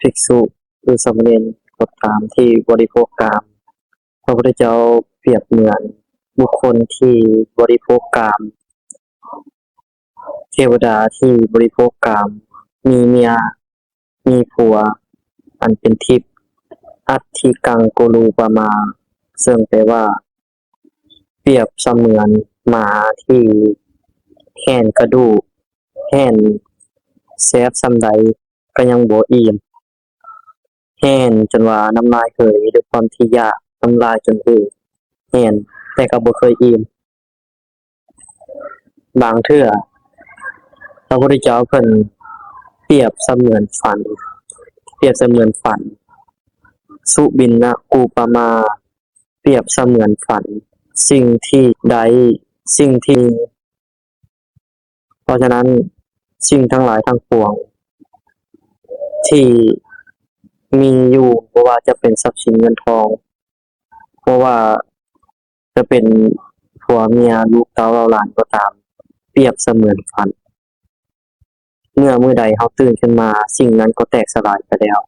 ภิกษุหรือสามเณรก็ตามที่บริโภคกามพระพุทธเจ้าเปรียบเหมือนบุคคลที่บริโภคกามเทวดาที่บริโภคกามมีเมียมีผัวอันเป็นทิพย์อัตถิกังโกรูปมาซึ่งแปลว่าเปรียบเสมือนหมาที่แห่นกระดูกแห่นแซ่บส่ำใดก็ยังบ่อิ่มแห่นจนว่าน้ำลายเหือด้วยความที่อยากน้ำลายจนหือแห่นแต่ก็บ่เคยอิ่มบางเทื่อพระพุทธเจ้าเพิ่นเปรียบเสมือนฝันเปรียบเสมือนฝันสุบินนะกูปมาเปรียบเสมือนฝันสิ่งที่ใดสิ่งที่เพราะฉะนั้นสิ่งทั้งหลายทั้งปวงที่มีอยู่บ่ว่าจะเป็นทรัพย์สินเงินทองเพราะว่าจะเป็นผัวเมียลูกเต้าเราหลานก็ตามเปรียบเสมือนฝันเมื่อมื้อใดเราตื่นขึ้นมาสิ่งนั้นก็แตกสลายไปแล้ว